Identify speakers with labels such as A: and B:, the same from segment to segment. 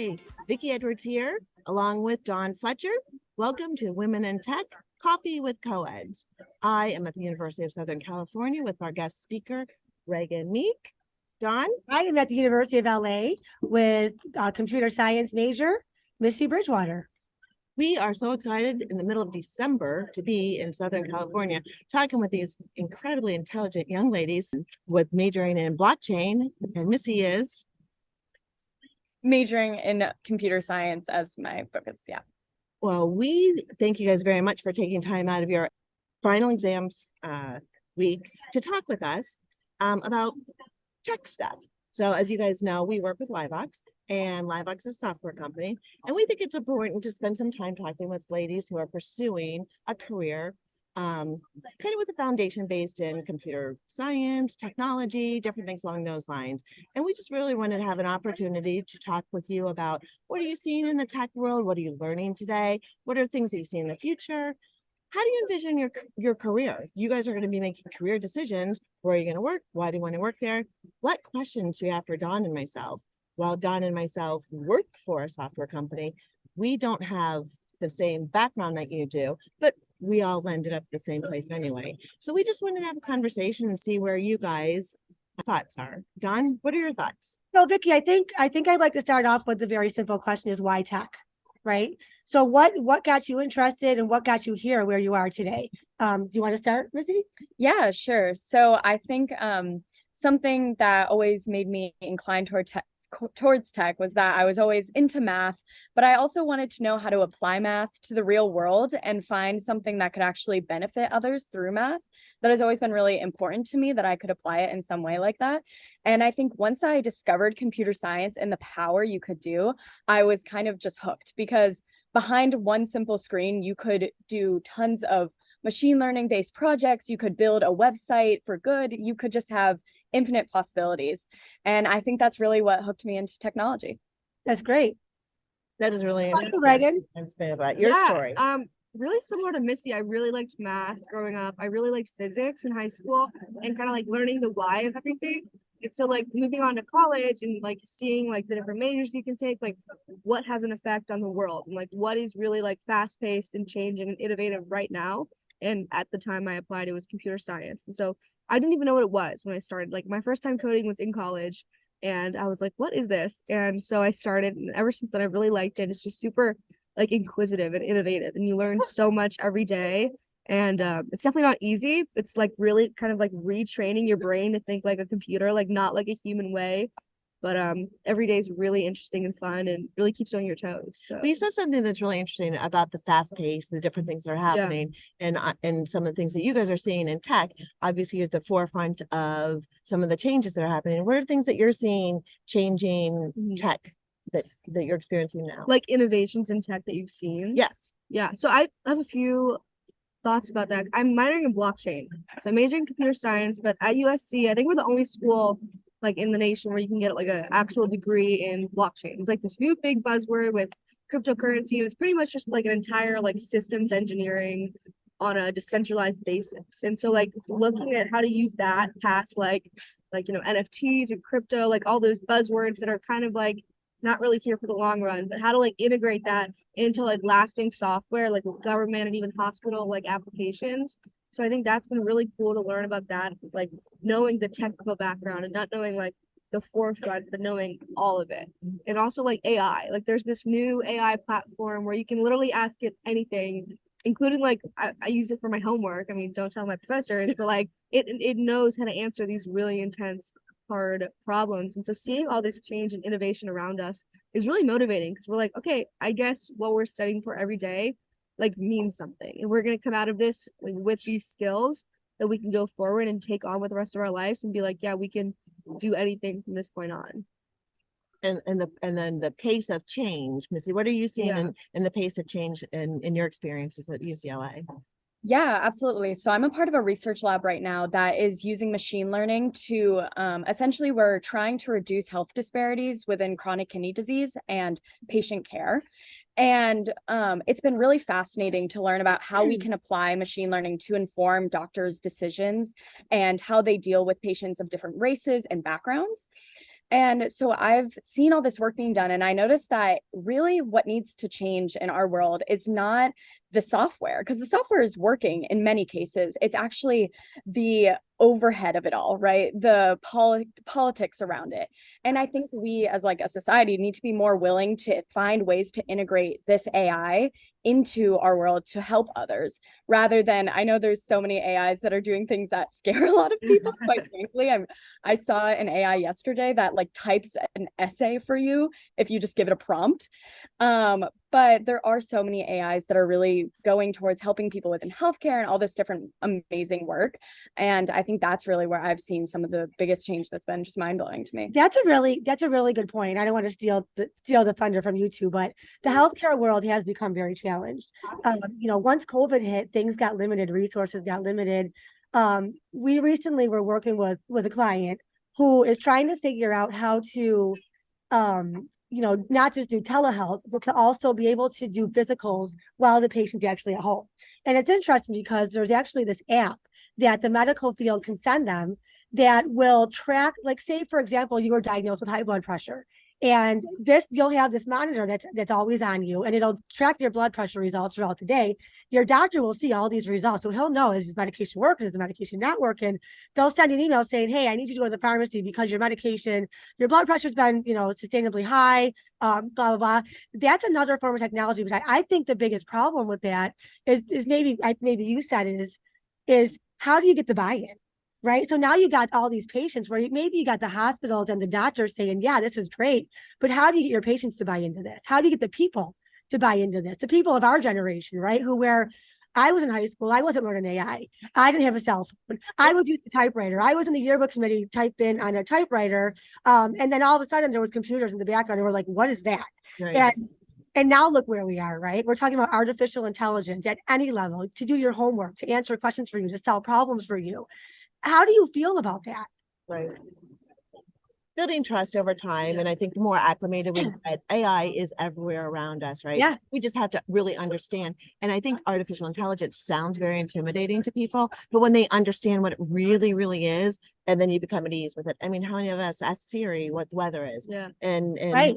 A: Hi, Vicki Edwards here, along with Dawn Fletcher. Welcome to Women in Tech, Coffee with Co-Eds. I am at the University of Southern California with our guest speaker, Reagan Meek. Dawn?
B: I am at the University of LA with a computer science major, Missy Bridgwater.
A: We are so excited in the middle of December to be in Southern California talking with these incredibly intelligent young ladies with majoring in blockchain. And Missy is
C: majoring in computer science as my focus. Yeah.
A: Well, we thank you guys very much for taking time out of your final exams week to talk with us about tech stuff. So as you guys know, we work with LiveVox, and LiveVox is a software company. And we think it's important to spend some time talking with ladies who are pursuing a career kind of with a foundation based in computer science, technology, different things along those lines. And we just really wanted to have an opportunity to talk with you about what are you seeing in the tech world? What are you learning today? What are things that you see in the future? How do you envision your career? You guys are going to be making career decisions. Where are you going to work? Why do you want to work there? What questions do you have for Dawn and myself? While Dawn and myself work for a software company, we don't have the same background that you do, but we all ended up the same place anyway. So we just wanted to have a conversation and see where you guys' thoughts are. Dawn, what are your thoughts?
B: So Vicki, I think I'd like to start off with the very simple question is why tech, right? So what got you interested and what got you here where you are today? Do you want to start, Missy?
C: Yeah, sure. So I think something that always made me inclined towards tech was that I was always into math, but I also wanted to know how to apply math to the real world and find something that could actually benefit others through math. That has always been really important to me, that I could apply it in some way like that. And I think once I discovered computer science and the power you could do, I was kind of just hooked, because behind one simple screen, you could do tons of machine learning based projects. You could build a website for good. You could just have infinite possibilities. And I think that's really what hooked me into technology.
B: That's great.
A: That is really
B: interesting. Reagan?
A: About your story.
D: Really similar to Missy, I really liked math growing up. I really liked physics in high school and kind of like learning the why of everything. And so like moving on to college and like seeing like the different majors you can take, like what has an effect on the world and like what is really like fast paced and changing and innovative right now. And at the time I applied, it was computer science. And so I didn't even know what it was when I started. Like my first time coding was in college and I was like, what is this? And so I started, and ever since then I really liked it. It's just super like inquisitive and innovative, and you learn so much every day. And it's definitely not easy. It's like really kind of like retraining your brain to think like a computer, like not like a human way. But every day is really interesting and fun and really keeps you on your toes. So.
A: Well, you said something that's really interesting about the fast pace, the different things that are happening, and some of the things that you guys are seeing in tech. Obviously, you're at the forefront of some of the changes that are happening. What are things that you're seeing changing tech that you're experiencing now?
D: Like innovations in tech that you've seen?
A: Yes.
D: Yeah. So I have a few thoughts about that. I'm minoring in blockchain. So I'm majoring in computer science, but at USC, I think we're the only school like in the nation where you can get like an actual degree in blockchain. It's like this new big buzzword with cryptocurrency. And it's pretty much just like an entire like systems engineering on a decentralized basis. And so like looking at how to use that past like NFTs and crypto, like all those buzzwords that are kind of like not really here for the long run, but how to like integrate that into like lasting software, like government and even hospital like applications. So I think that's been really cool to learn about that, like knowing the technical background and not knowing like the forefront, but knowing all of it. And also like AI, like there's this new AI platform where you can literally ask it anything, including like, I use it for my homework. I mean, don't tell my professor, but like it knows how to answer these really intense, hard problems. And so seeing all this change and innovation around us is really motivating, because we're like, okay, I guess what we're studying for every day like means something, and we're going to come out of this like with these skills that we can go forward and take on with the rest of our lives and be like, yeah, we can do anything from this point on.
A: And then the pace of change, Missy, what are you seeing in the pace of change in your experiences at UCLA?
C: Yeah, absolutely. So I'm a part of a research lab right now that is using machine learning to essentially we're trying to reduce health disparities within chronic kidney disease and patient care. And it's been really fascinating to learn about how we can apply machine learning to inform doctors' decisions and how they deal with patients of different races and backgrounds. And so I've seen all this work being done, and I noticed that really what needs to change in our world is not the software, because the software is working in many cases. It's actually the overhead of it all, right? The politics around it. And I think we as like a society need to be more willing to find ways to integrate this AI into our world to help others, rather than, I know there's so many AIs that are doing things that scare a lot of people, quite frankly. I saw an AI yesterday that like types an essay for you if you just give it a prompt. But there are so many AIs that are really going towards helping people within healthcare and all this different amazing work. And I think that's really where I've seen some of the biggest change that's been just mind-blowing to me.
B: That's a really good point. I don't want to steal the thunder from you two, but the healthcare world has become very challenged. Once COVID hit, things got limited, resources got limited. We recently were working with a client who is trying to figure out how to not just do telehealth, but to also be able to do physicals while the patient's actually at home. And it's interesting because there's actually this app that the medical field can send them that will track, like, say, for example, you were diagnosed with high blood pressure. And you'll have this monitor that's always on you, and it'll track your blood pressure results throughout the day. Your doctor will see all these results. So he'll know, is his medication working? Is the medication not working? They'll send an email saying, hey, I need you to go to the pharmacy because your blood pressure's been, sustainably high, blah, blah, blah. That's another form of technology. But I think the biggest problem with that is maybe you said is how do you get the buy-in? Right. So now you got all these patients where maybe you got the hospitals and the doctors saying, yeah, this is great. But how do you get your patients to buy into this? How do you get the people to buy into this? The people of our generation, right? Where I was in high school, I wasn't learning AI. I didn't have a cell phone. I was using a typewriter. I was in the yearbook committee, type in on a typewriter. And then all of a sudden there was computers in the background. And we're like, what is that? Right. And now look where we are, right? We're talking about artificial intelligence at any level to do your homework, to answer questions for you, to solve problems for you. How do you feel about that?
A: Right. Building trust over time. And I think the more acclimated we get, AI is everywhere around us, right?
C: Yeah.
A: We just have to really understand. And I think artificial intelligence sounds very intimidating to people, but when they understand what it really, really is, and then you become at ease with it. I mean, how many of us ask Siri what the weather is?
D: Yeah.
A: And
B: right.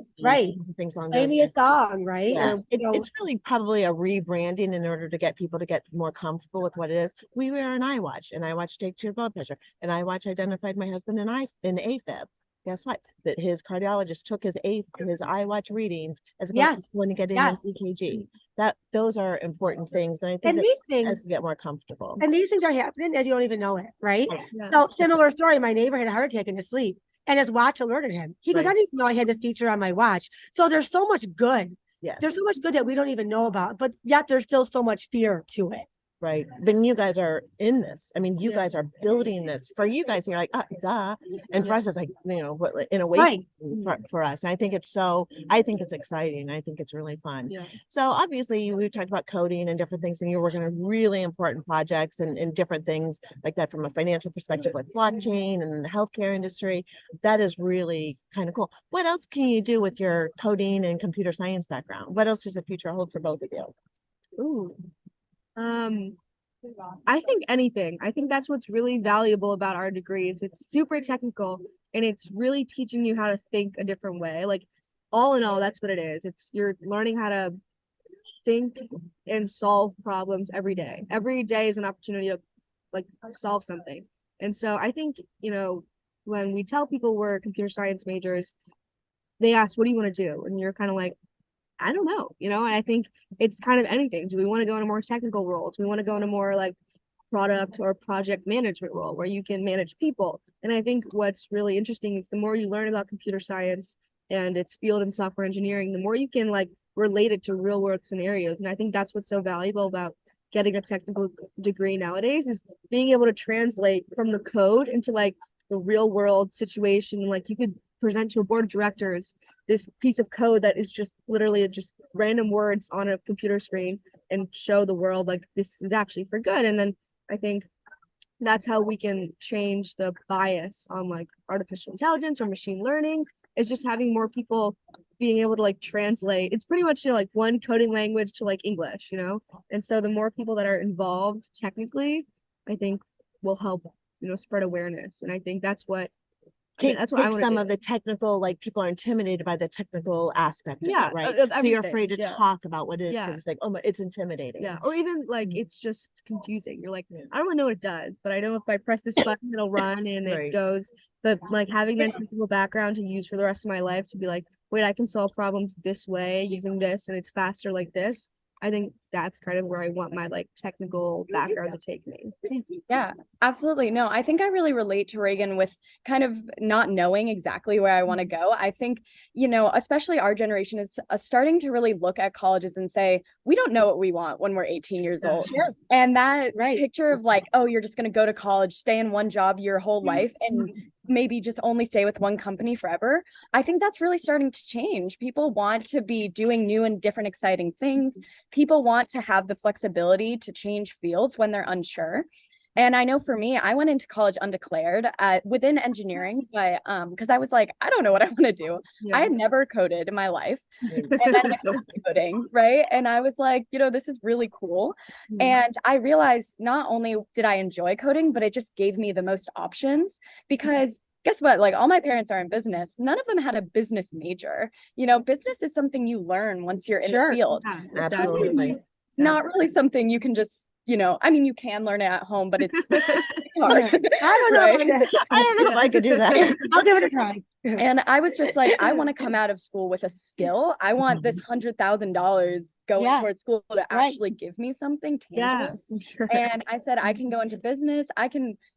A: Things along
B: Play
A: those
B: me a song, right?
A: Yeah.
B: Or,
A: it's really probably a rebranding in order to get people to get more comfortable with what it is. We wear an iWatch, and iWatch takes your blood pressure, and iWatch identified my husband in AFib. Guess what? That his cardiologist took his iWatch readings as opposed to going to get in an EKG. Those are important things. And I think
B: these things,
A: as we get more comfortable.
B: And these things are happening as you don't even know it, right?
D: Yeah.
B: So similar story, my neighbor had a heart attack in his sleep and his watch alerted him. He goes, I didn't even know I had this feature on my watch. So there's so much good.
A: Yes.
B: There's so much good that we don't even know about, but yet there's still so much fear to it.
A: Right. But you guys are in this. I mean, you guys are building this. For you guys, you're like, duh. And for us, it's like, in a way for us. And I think it's exciting. I think it's really fun. Yeah. So obviously we talked about coding and different things, and you're working on really important projects and different things like that from a financial perspective with blockchain and the healthcare industry. That is really kind of cool. What else can you do with your coding and computer science background? What else does the future hold for both of you?
D: Ooh. I think anything. I think that's what's really valuable about our degrees. It's super technical and it's really teaching you how to think a different way. Like, all in all, that's what it is. You're learning how to think and solve problems every day. Every day is an opportunity to like solve something. And so I think, when we tell people we're computer science majors, they ask, what do you want to do? And you're kind of like, I don't know, and I think it's kind of anything. Do we want to go in a more technical role? Do we want to go in a more like product or project management role where you can manage people? And I think what's really interesting is the more you learn about computer science and its field in software engineering, the more you can like relate it to real world scenarios. And I think that's what's so valuable about getting a technical degree nowadays, is being able to translate from the code into like the real world situation. Like, you could present to a board of directors this piece of code that is just literally just random words on a computer screen and show the world like this is actually for good. And then I think that's how we can change the bias on like artificial intelligence or machine learning, is just having more people being able to like translate. It's pretty much like one coding language to like English, and so the more people that are involved technically, I think will help spread awareness. And I think that's what
A: take,
D: that's what I
A: take
D: wanna
A: some
D: do.
A: of the technical, like people are intimidated by the technical aspect of
D: Yeah,
A: it, right?
D: of
A: So you're
D: everything,
A: afraid to
D: yeah.
A: talk about what it is
D: Yeah.
A: because it's like, oh my, it's intimidating.
D: Yeah, or even like
A: Mm.
D: it's just confusing. You're like,
A: Yeah.
D: I don't really know what it does, but I know if I press this button, it'll run and
A: Right.
D: it goes. But like having that technical background to use for the rest of my life to be like, wait, I can solve problems this way using this, and it's faster like this. I think that's kind of where I want my like technical background to take me.
C: Yeah, absolutely. No, I think I really relate to Reagan with kind of not knowing exactly where I want to go. I think, especially our generation is starting to really look at colleges and say, we don't know what we want when we're 18 years old.
B: Sure.
C: And that
B: Right.
C: picture of like, oh, you're just going to go to college, stay in one job your whole life, and maybe just only stay with one company forever. I think that's really starting to change. People want to be doing new and different, exciting things. People want to have the flexibility to change fields when they're unsure. And I know for me, I went into college undeclared within engineering, but because I was like, I don't know what I want to do. I had never coded in my life. And then I started coding, right? And I was like, this is really cool. And I realized not only did I enjoy coding, but it just gave me the most options because guess what? Like all my parents are in business. None of them had a business major. Business is something you learn once you're in the field.
D: Yeah,
A: Absolutely.
C: It's not really something you can just, I mean, you can learn it at home, but it's hard.
B: I don't know.
C: Right?
A: I don't know if I could do that.
B: I'll give it a try.
C: And I was just like, I want to come out of school with a skill. I want this $100,000 going
B: Yeah.
C: towards school to actually give me something tangible.
D: Yeah, for sure.
C: And I said, I can go into business.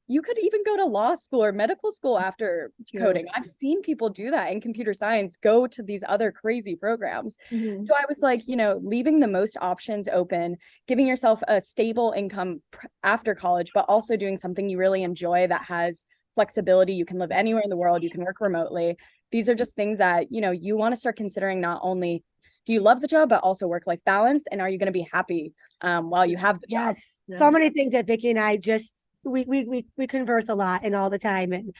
C: You could even go to law school or medical school after coding. I've seen people do that in computer science, go to these other crazy programs. So I was like, leaving the most options open, giving yourself a stable income after college, but also doing something you really enjoy that has flexibility. You can live anywhere in the world. You can work remotely. These are just things that, you want to start considering. Not only do you love the job, but also work-life balance. And are you going to be happy while you have the job?
B: Yes. So many things that Vicky and I just, we converse a lot and all the time. And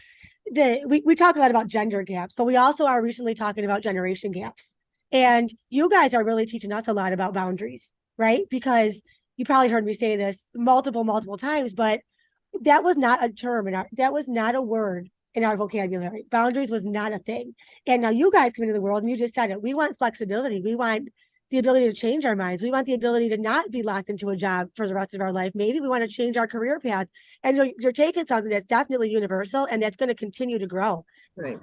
B: we talk a lot about gender gaps, but we also are recently talking about generation gaps. And you guys are really teaching us a lot about boundaries, right? Because you probably heard me say this multiple times, but that was not a term that was not a word in our vocabulary. Boundaries was not a thing. And now you guys come into the world and you just said it. We want flexibility. We want the ability to change our minds. We want the ability to not be locked into a job for the rest of our life. Maybe we want to change our career path. And you're taking something that's definitely universal and that's going to continue to grow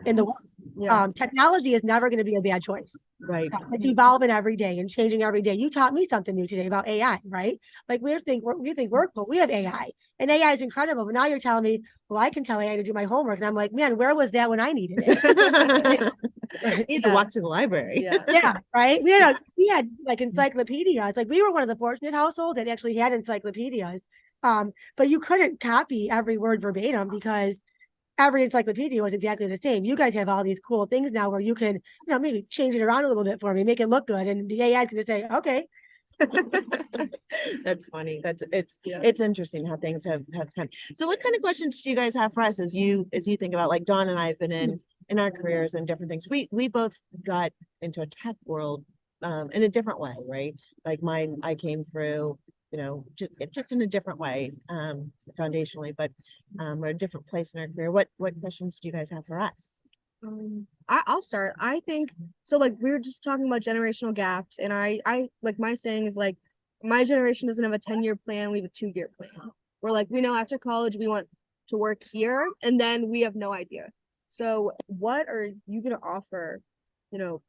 B: in the world.
D: Yeah.
B: Technology is never going to be a bad choice.
A: Right.
B: It's evolving every day and changing every day. You taught me something new today about AI, right? Like we think workflow, we have AI and AI is incredible. But now you're telling me, well, I can tell AI to do my homework. And I'm like, man, where was that when I needed it?
A: You need to walk to the library.
B: Yeah, right. We had like encyclopedias. Like we were one of the fortunate households that actually had encyclopedias. But you couldn't copy every word verbatim because every encyclopedia was exactly the same. You guys have all these cool things now where you can, maybe change it around a little bit for me, make it look good, and the AI is going to say, okay.
A: That's funny. It's interesting how things have come. So what kind of questions do you guys have for us as you think about, like Dawn and I have been in our careers and different things. We both got into a tech world in a different way, right? Like mine, I came through, just in a different way, foundationally, but we're a different place in our career. What questions do you guys have for us?
D: I'll start. I think so. Like we were just talking about generational gaps, and I like my saying is like my generation doesn't have a 10-year plan. We have a 2-year plan. We're like, we know after college we want to work here, and then we have no idea. So what are you gonna offer?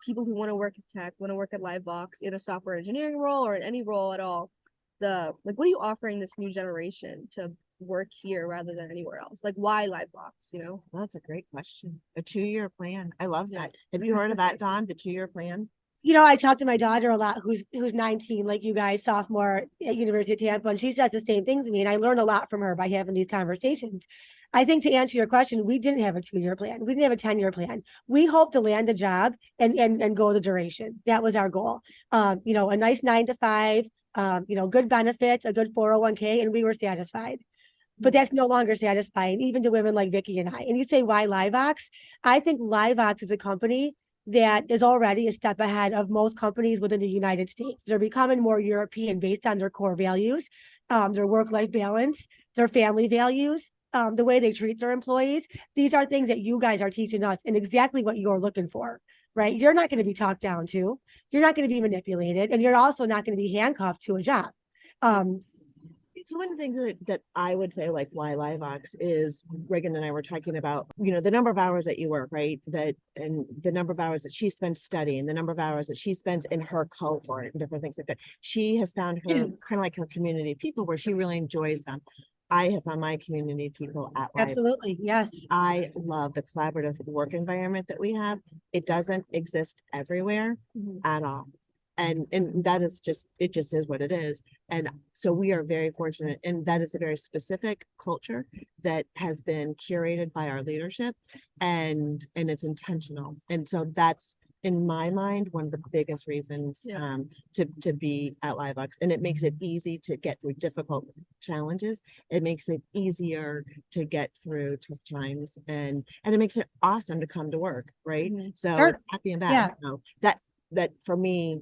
D: People who want to work at tech, want to work at LiveVox in a software engineering role or in any role at all. What are you offering this new generation to work here rather than anywhere else? Like why LiveVox,
A: That's a great question. A 2-year plan. I love that. Have you heard of that, Dawn? The 2-year plan?
B: I talk to my daughter a lot, who's 19, like you guys, sophomore at University of Tampa, and she says the same things to me, and I learn a lot from her by having these conversations. I think to answer your question, we didn't have a 2-year plan. We didn't have a 10-year plan. We hoped to land a job and go the duration. That was our goal. A nice 9 to 5, good benefits, a good 401k, and we were satisfied. But that's no longer satisfying, even to women like Vicky and I. And you say, why LiveVox? I think LiveVox is a company that is already a step ahead of most companies within the United States. They're becoming more European based on their core values, their work-life balance, their family values. the way they treat their employees. These are things that you guys are teaching us and exactly what you're looking for, right? You're not going to be talked down to. You're not going to be manipulated, and you're also not going to be handcuffed to a job.
A: So one of the things that I would say, like why LiveVox is, Reagan and I were talking about, the number of hours that you work, right? And the number of hours that she spends studying, the number of hours that she spends in her cohort and different things like that. She has found her kind of like her community of people where she really enjoys them. I have found my community of people at LiveVox.
B: Absolutely. Yes.
A: I love the collaborative work environment that we have. It doesn't exist everywhere at all. And that is just, it just is what it is. And so we are very fortunate, and that is a very specific culture that has been curated by our leadership, and it's intentional. And so that's, in my mind, one of the biggest reasons to be at LiveVox. And it makes it easy to get through difficult challenges. It makes it easier to get through tough times, and it makes it awesome to come to work, right? So
B: Sure.
A: happy and bad.
B: Yeah.
A: So that for me,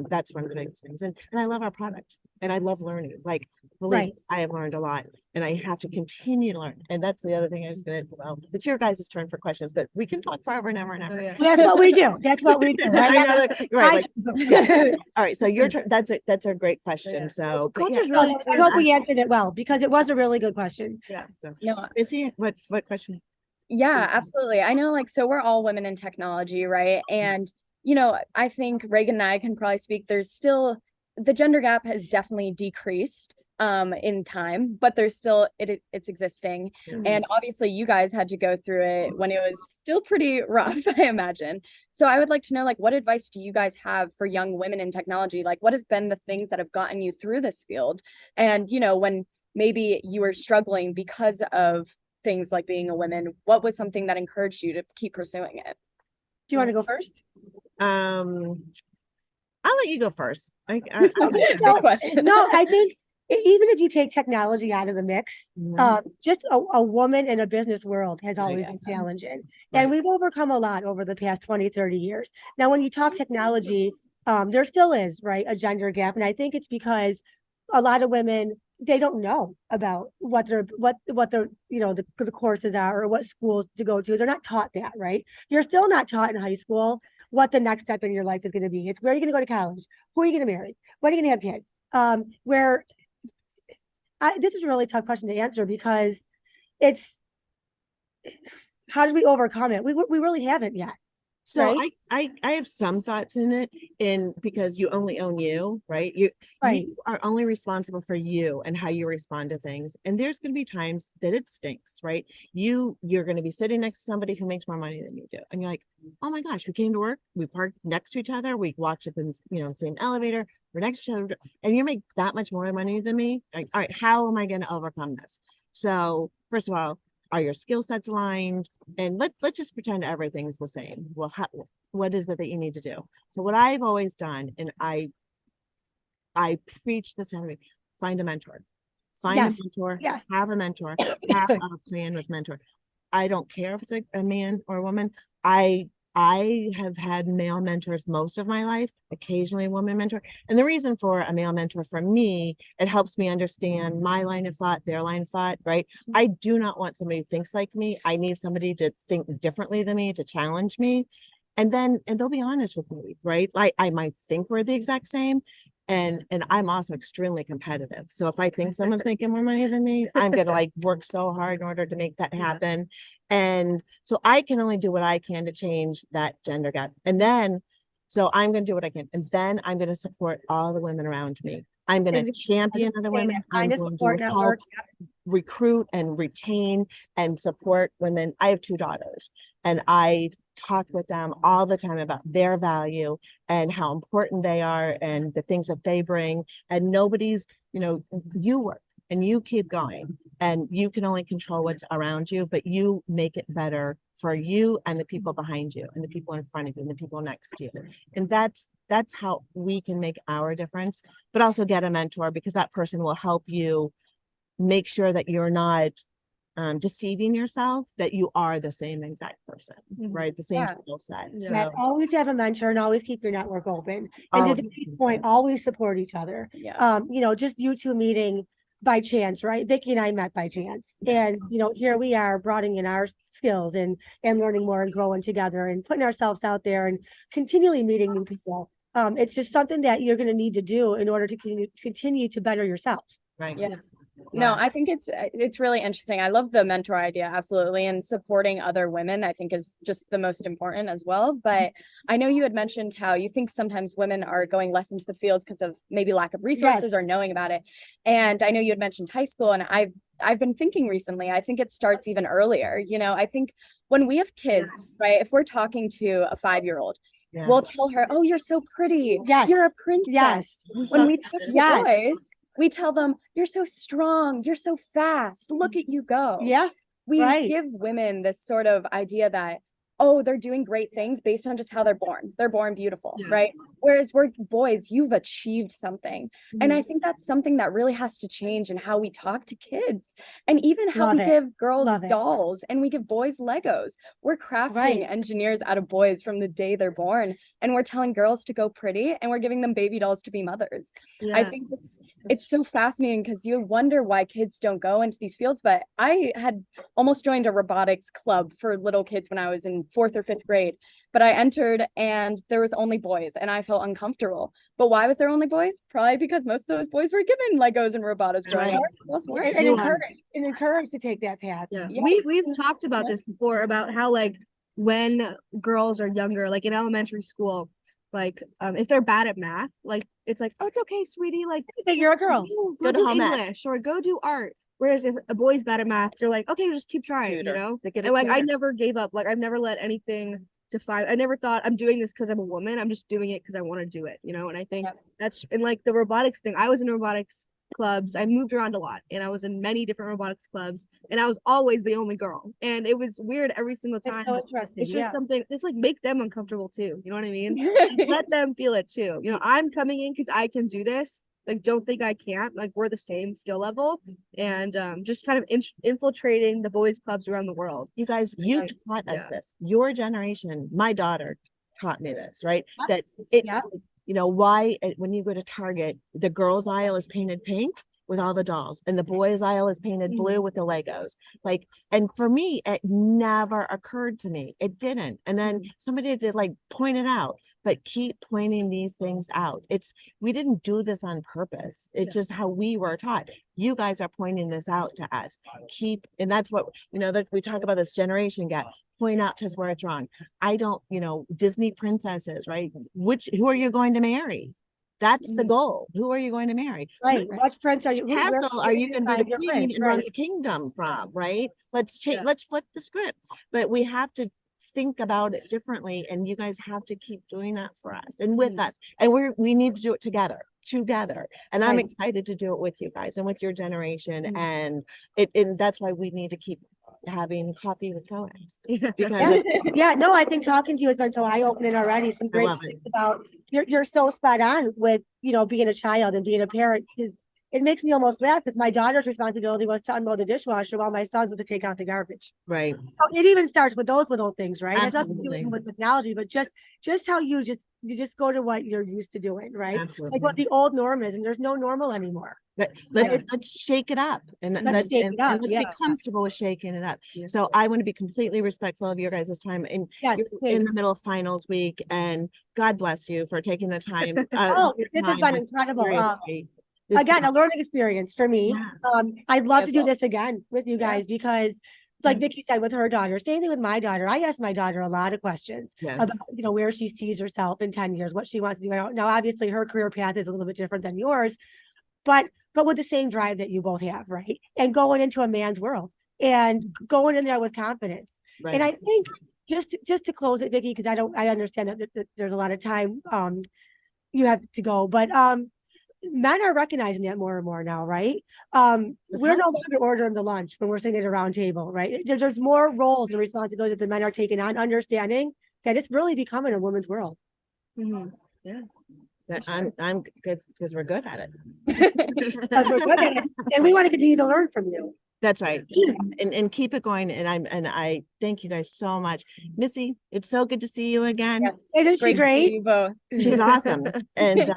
A: that's one of the biggest things. And I love our product, and I love learning. Like, believe
B: Right.
A: me, I have learned a lot, and I have to continue to learn. And that's the other thing I was going to, well, it's your guys' turn for questions, but we can talk forever and ever and ever.
D: Oh, yeah.
B: That's what we do. That's what we do.
A: I
B: Right?
A: know that- right, like, all right, so your turn. That's a great question.
D: Yeah.
A: So, but
D: Culture's
A: yeah,
D: really
B: I hope we answered it well, because it was a really good question.
D: Yeah.
A: so
C: No,
A: Missy, what question?
C: yeah, absolutely. I know, like, so we're all women in technology, right? And, I think Reagan and I can probably speak, there's still, the gender gap has definitely decreased in time, but there's still, it's existing. And obviously you guys had to go through it when it was still pretty rough, I imagine. So I would like to know, like, what advice do you guys have for young women in technology? Like, what has been the things that have gotten you through this field? And, when maybe you were struggling because of things like being a woman, what was something that encouraged you to keep pursuing it?
B: Do you want to go first?
A: I'll let you go first.
B: Okay,
C: Good
B: so,
C: question.
B: no, I think even if you take technology out of the mix,
A: Mhm.
B: just a woman in a business world has always
C: yeah.
B: been challenging.
A: Right.
B: And we've overcome a lot over the past 20, 30 years. Now, when you talk technology, there still is, right, a gender gap. And I think it's because a lot of women, they don't know about what their the courses are or what schools to go to. They're not taught that, right? You're still not taught in high school what the next step in your life is going to be. It's where are you going to go to college? Who are you going to marry? When are you going to have kids? This is a really tough question to answer, because it's, how did we overcome it? We really haven't yet.
A: So
B: Right.
A: I have some thoughts in it, because you only own you, right?
B: Right.
A: You are only responsible for you and how you respond to things. And there's going to be times that it stinks, right? You're going to be sitting next to somebody who makes more money than you do. And you're like, oh my gosh, we came to work, we parked next to each other, we walked up in, the same elevator, we're next to each other, and you make that much more money than me. Like, all right, how am I going to overcome this? So first of all, are your skill sets aligned? And let's just pretend everything's the same. Well, what is it that you need to do? So what I've always done, and I preach this to everybody: find a mentor. Find
B: Yes.
A: a mentor,
B: Yes.
A: have a mentor, have a plan with mentor. I don't care if it's a man or a woman. I have had male mentors most of my life, occasionally a woman mentor. And the reason for a male mentor for me, it helps me understand my line of thought, their line of thought, right? I do not want somebody who thinks like me. I need somebody to think differently than me, to challenge me. And they'll be honest with me, right? Like, I might think we're the exact same. And I'm also extremely competitive. So if I think someone's making more money than me, I'm gonna like work so hard in order to make that happen. And so I can only do what I can to change that gender gap. And then, so I'm gonna do what I can. And then I'm gonna support all the women around me. I'm gonna
B: Exactly.
A: champion other women. I'm
B: Find a
A: going
B: support
A: to help
B: network.
A: recruit and retain and support women. I have 2 daughters, and I talk with them all the time about their value and how important they are and the things that they bring. And nobody's, you work and you keep going, and you can only control what's around you, but you make it better for you and the people behind you and the people in front of you and the people next to you. And that's how we can make our difference, but also get a mentor, because that person will help you make sure that you're not deceiving yourself, that you are the same exact person, right? The same
C: Yeah.
A: skill set.
B: Yeah,
A: So
B: always have a mentor and always keep your network open. And to
A: always
B: Denise point, always support each other.
C: Yeah.
B: Just you two meeting by chance, right? Vicky and I met by chance. And, you know, here we are broadening in our skills and learning more and growing together and putting ourselves out there and continually meeting new people. It's just something that you're going to need to do in order to continue to better yourself.
A: Right.
C: Yeah. No,
A: Yeah.
C: I think it's really interesting. I love the mentor idea, absolutely, and supporting other women I think is just the most important as well. But I know you had mentioned how you think sometimes women are going less into the fields because of maybe lack of resources
B: Yes.
C: or knowing about it. And I know you had mentioned high school, and I've been thinking recently, I think it starts even earlier. You know, I think when we have kids, right, if we're talking to a 5-year-old,
A: Yeah.
C: we'll tell her, "Oh, you're so pretty.
B: Yes.
C: You're a princess."
B: Yes.
C: When we talk to
B: Yes.
C: boys, we tell them, "You're so strong, you're so fast, look at you go."
B: Yeah.
C: We
B: right.
C: give women this sort of idea that, oh, they're doing great things based on just how they're born. They're born beautiful,
D: Yeah.
C: right? Whereas we're boys, you've achieved something. And
B: Mm-hmm.
C: I think that's something that really has to change in how we talk to kids and even how
B: Love
C: we
B: it.
C: give girls
B: Love it.
C: dolls and we give boys Legos. We're crafting
B: Right.
C: engineers out of boys from the day they're born. And we're telling girls to go pretty and we're giving them baby dolls to be mothers. I
D: Yeah.
C: think it's so fascinating because you wonder why kids don't go into these fields. But I had almost joined a robotics club for little kids when I was in 4th or 5th grade, but I entered and there was only boys and I felt uncomfortable. But why was there only boys? Probably because most of those boys were given Legos and robotics growing
A: Right.
C: up. Most weren't.
B: And encourage to take that path.
D: Yeah.
C: Yeah.
D: We've talked about this before about how like when girls are younger, like in elementary school, like if they're bad at math, like it's like, oh, it's okay, sweetie, like
B: You're a girl.
D: go
A: to
D: do
A: home ec.
D: English or go do art. Whereas if a boy's bad at math, they're like, okay, just keep trying,
A: Tutor.
D: you know?
A: They get a
D: And like I
A: tutor.
D: never gave up. Like I've never let anything define. I never thought I'm doing this because I'm a woman. I'm just doing it because I want to do it, you know? And I think that's and like the robotics thing. I was in robotics clubs. I moved around a lot and I was in many different robotics clubs and I was always the only girl. And it was weird every single time.
B: It's so interesting.
D: It's just
B: Yeah.
D: something, it's like make them uncomfortable too. You know what I mean? Let them feel it too. You know, I'm coming in because I can do this. Like, don't think I can't. Like, we're the same skill level, and just kind of infiltrating the boys' clubs around the world.
A: You guys, you
D: Right.
A: taught us
D: Yeah.
A: this. Your generation, my daughter taught me this, right?
B: Yep.
A: That it,
B: Yep.
A: you know, why when you go to Target, the girls' aisle is painted pink with all the dolls, and the boys' aisle is painted blue with the Legos. Like, and for me, it never occurred to me. It didn't. And then somebody did like point it out, but keep pointing these things out. We didn't do this on purpose. It's just how we were taught. You guys are pointing this out to us. And that's what, you know, that we talk about this generation gap. Point out to us where it's wrong. I don't, you know, Disney princesses, right? Who are you going to marry? That's the goal. Who are you going to marry?
B: Right. What prince are you?
A: Which castle are you going to be the
B: your
A: queen
B: prince?
A: and run
B: Right.
A: the kingdom from? Right? Let's change.
D: Yeah.
A: Let's flip the script. But we have to think about it differently, and you guys have to keep doing that for us and with us. And we need to do it together. And I'm
B: Right.
A: excited to do it with you guys and with your generation. And that's why we need to keep having coffee with co-eds
B: Yeah.
A: because
B: Yeah, no, I think talking to you has been so eye-opening already. Some great
A: love it.
B: things about you're so spot on with, you know, being a child and being a parent. Because it makes me almost laugh because my daughter's responsibility was to unload the dishwasher while my son's was to take out the garbage.
A: Right.
B: So it even starts with those little things, right? It has nothing to do
A: Absolutely.
B: even with technology, but just how you just go to what you're used to doing, right?
A: Absolutely.
B: Like what the old norm is, and there's no normal anymore.
A: Let's shake it up and
B: Let's shake it up,
A: let's be
B: yeah.
A: comfortable with shaking it up. So I want to be completely respectful of your guys' time and
B: Yes,
A: you're
B: same.
A: in the middle of finals week, and God bless you for taking the time.
B: Oh,
A: your
B: this has
A: time
B: been
A: with-
B: incredible.
A: seriously. This
B: Again,
A: was-
B: a learning experience for me.
A: Yeah.
B: I'd love to do
C: As well.
B: this again with you guys because like Vicky said with her daughter, same thing with my daughter. I asked my daughter a lot of questions
A: Yes.
B: about, you know, where she sees herself in 10 years, what she wants to do. Now, obviously her career path is a little bit different than yours, but with the same drive that you both have, right? And going into a man's world and going in there with confidence.
A: Right.
B: And I think just to close it, Vicky, because I understand that there's a lot of time you have to go, but men are recognizing that more and more now, right? We're no longer ordering the lunch when we're sitting at a round table, right? There's more roles and responsibilities that the men are taking on, understanding that it's really becoming a woman's world.
A: Yeah. That I'm good because we're good at it.
B: Because we're good at it, and we want to continue to learn from you.
A: That's right. And keep it going. And I thank you guys so much. Missy, it's so good to see you again.
C: Yeah.
B: Isn't she
C: Great to see
B: great?
C: you both.
A: She's awesome. And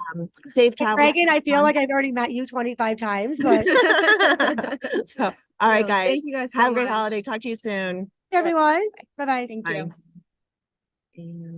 A: safe travel.
B: Reagan, I feel like I've already met you 25 times, but
A: So, all right,
D: No,
A: guys.
D: Thank you guys so
A: Have a great
D: much.
A: holiday. Talk to you soon.
B: everyone, bye-bye.
C: Thank
A: Bye.
C: you.
A: And